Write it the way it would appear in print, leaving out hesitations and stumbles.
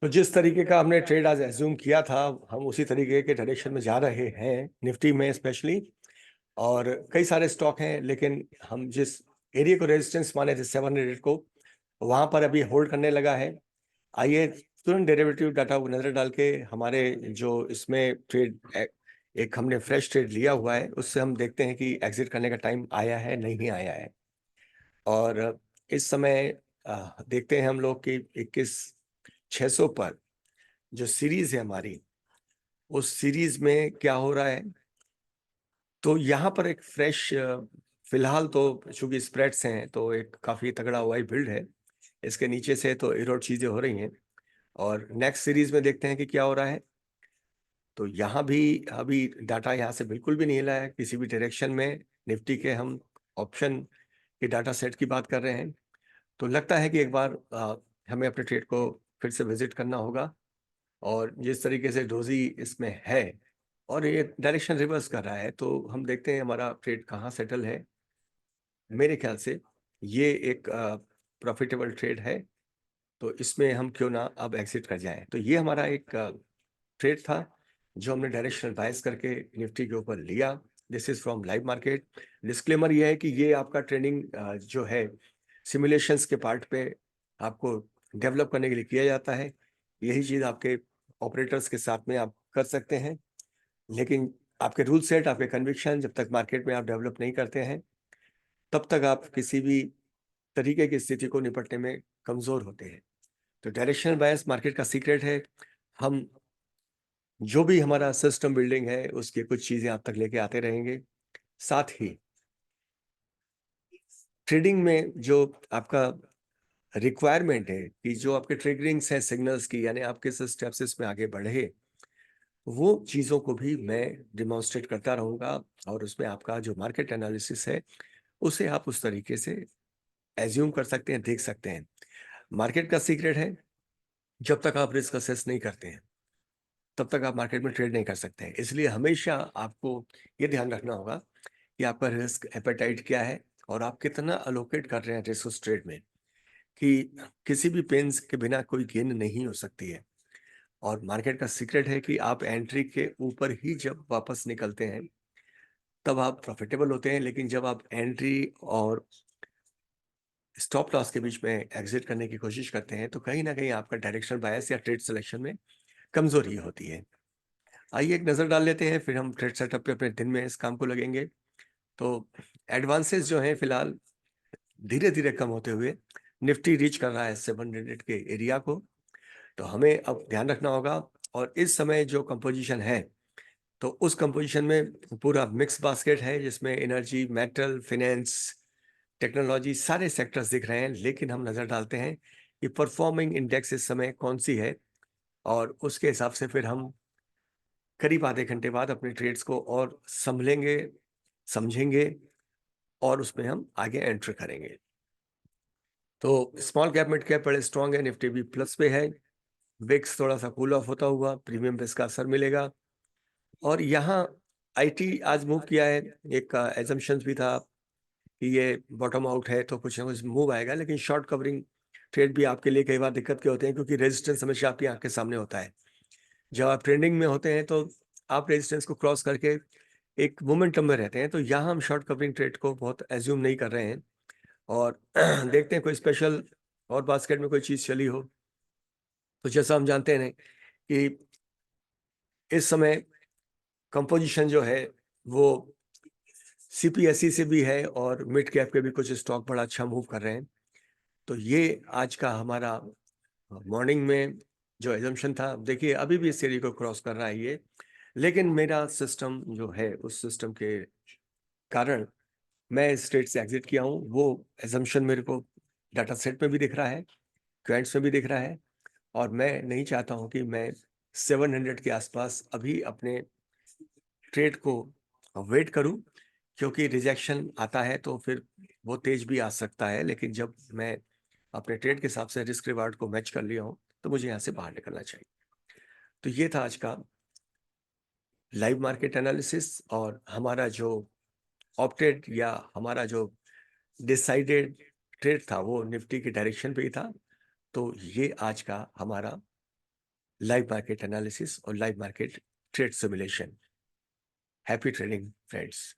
तो जिस तरीके का हमने ट्रेड आज एज्यूम किया था, हम उसी तरीके के डायरेक्शन में जा रहे हैं निफ्टी में स्पेशली। और कई सारे स्टॉक हैं, लेकिन हम जिस एरिया को रेजिस्टेंस माने थे 700 को, वहां पर अभी होल्ड करने लगा है। आइए तुरंत डेरिवेटिव डाटा को नजर डाल के हमारे जो इसमें ट्रेड एक हमने फ्रेश ट्रेड लिया हुआ है, उससे हम देखते हैं कि एग्जिट करने का टाइम आया है नहीं आया है। और इस समय देखते हैं हम लोग कि 21,600 पर जो सीरीज है हमारी, उस सीरीज में क्या हो रहा है। तो यहाँ पर एक फ्रेश, फिलहाल तो चूंकि स्प्रेड्स हैं तो एक काफी तगड़ा वाई बिल्ड है। इसके नीचे से तो इरोड चीजें हो रही हैं, और नेक्स्ट सीरीज में देखते हैं कि क्या हो रहा है। तो यहाँ भी अभी डाटा यहाँ से बिल्कुल भी नहीं हिला है किसी भी डायरेक्शन में। निफ्टी के हम ऑप्शन के डाटा सेट की बात कर रहे हैं। तो लगता है कि एक बार हमें अपने ट्रेड को फिर से विजिट करना होगा। और जिस तरीके से डोजी इसमें है और ये डायरेक्शन रिवर्स कर रहा है, तो हम देखते हैं हमारा ट्रेड कहाँ सेटल है। मेरे ख्याल से ये एक प्रॉफिटेबल ट्रेड है, तो इसमें हम क्यों ना अब एग्जिट कर जाएं। तो ये हमारा एक ट्रेड था जो हमने डायरेक्शनल बायस करके निफ्टी के ऊपर लिया। This is from live market. Disclaimer ये है कि ये आपका ट्रेनिंग जो है सिमुलेशंस के पार्ट पे आपको डेवलप करने के लिए किया जाता है। यही चीज़ आपके ऑपरेटर्स के साथ में आप कर सकते हैं, लेकिन आपके रूल सेट, आपके कन्विक्शन जब तक मार्केट में आप डेवलप नहीं करते हैं, तब तक आप किसी भी तरीके की स्थिति को निपटने में कमजोर होते हैं। तो डायरेक्शनल बायस मार्केट का सीक्रेट है। हम जो भी हमारा सिस्टम बिल्डिंग है उसकी कुछ चीजें आप तक लेके आते रहेंगे। साथ ही ट्रेडिंग में जो आपका रिक्वायरमेंट है कि जो आपके ट्रिगरिंग्स हैं सिग्नल्स की, यानी आप किस स्टेप से इसमें आगे बढ़े, वो चीज़ों को भी मैं डिमॉन्स्ट्रेट करता रहूँगा। और उसमें आपका जो मार्केट एनालिसिस है उसे आप उस तरीके से एज्यूम कर सकते हैं, देख सकते हैं। मार्केट का सीक्रेट है, जब तक आप रिस्क असेस नहीं करते हैं तब तक आप मार्केट में ट्रेड नहीं कर सकते हैं। इसलिए हमेशा आपको ये ध्यान रखना होगा कि आपका रिस्क एपेटाइट क्या है और आप कितना अलोकेट कर रहे हैं रिस्क उस ट्रेड में, कि किसी भी पेन्स के बिना कोई गेन नहीं हो सकती है। और मार्केट का सीक्रेट है कि आप एंट्री के ऊपर ही जब वापस निकलते हैं तब आप प्रॉफिटेबल होते हैं, लेकिन जब आप एंट्री और स्टॉप लॉस के बीच में एग्जिट करने की कोशिश करते हैं तो कहीं ना कहीं आपका डायरेक्शनल बायस या ट्रेड सिलेक्शन में कमजोरी होती है। आइए एक नज़र डाल लेते हैं, फिर हम ट्रेड सेटअप पे अपने दिन में इस काम को लगेंगे। तो एडवांसेस जो हैं फिलहाल धीरे धीरे कम होते हुए निफ्टी रीच कर रहा है 700 के एरिया को। तो हमें अब ध्यान रखना होगा। और इस समय जो कंपोजिशन है, तो उस कंपोजिशन में पूरा मिक्स बास्केट है जिसमें एनर्जी, मेटल, फाइनेंस, टेक्नोलॉजी सारे सेक्टर्स दिख रहे हैं। लेकिन हम नज़र डालते हैं कि परफॉर्मिंग इंडेक्स इस समय कौन सी है, और उसके हिसाब से फिर हम करीब आधे घंटे बाद अपने ट्रेड्स को और संभलेंगे, समझेंगे, और उसमें हम आगे एंटर करेंगे। तो स्मॉल कैप, मिड कैप बड़े स्ट्रॉन्ग है, निफ्टी भी प्लस पे है। विक्स थोड़ा सा कूल ऑफ होता हुआ प्रीमियम पे इसका असर मिलेगा। और यहाँ आईटी आज मूव किया है। एक एजम्पशंस भी था कि ये बॉटम आउट है तो कुछ ना कुछ मूव आएगा, लेकिन शॉर्ट कवरिंग ट्रेड भी आपके लिए कई बार दिक्कत के होते हैं, क्योंकि रेजिस्टेंस हमेशा आपकी आंख के सामने होता है। जब आप ट्रेंडिंग में होते हैं तो आप रेजिस्टेंस को क्रॉस करके एक मोमेंटम में रहते हैं। तो यहाँ हम शॉर्ट कवरिंग ट्रेड को बहुत एज्यूम नहीं कर रहे हैं, और देखते हैं कोई स्पेशल और बास्केट में कोई चीज़ चली हो। तो जैसा हम जानते हैं कि इस समय कंपोजिशन जो है वो सीपीएसई से भी है, और मिड कैप के भी कुछ स्टॉक बड़ा अच्छा मूव कर रहे हैं। तो ये आज का हमारा मॉर्निंग में जो एजम्पशन था, देखिए अभी भी इस एरिया को क्रॉस कर रहा है ये। लेकिन मेरा सिस्टम जो है, उस सिस्टम के कारण मैं इस ट्रेड से एग्जिट किया हूँ। वो एजम्पशन मेरे को डाटा सेट में भी दिख रहा है, क्लाइंट्स में भी दिख रहा है। और मैं नहीं चाहता हूँ कि मैं 700 के आसपास अभी अपने ट्रेड को वेट करूं, क्योंकि रिजेक्शन आता है तो फिर वो तेज भी आ सकता है। लेकिन जब मैं अपने ट्रेड के हिसाब से रिस्क रिवार्ड को मैच कर लिया हूं, तो मुझे यहाँ से बाहर निकलना चाहिए। तो ये था आज का लाइव मार्केट एनालिसिस। और हमारा जो ऑप्टेड या हमारा जो डिसाइडेड ट्रेड था वो निफ्टी के डायरेक्शन पे ही था। तो ये आज का हमारा लाइव मार्केट एनालिसिस और live market trade simulation. Happy trading friends.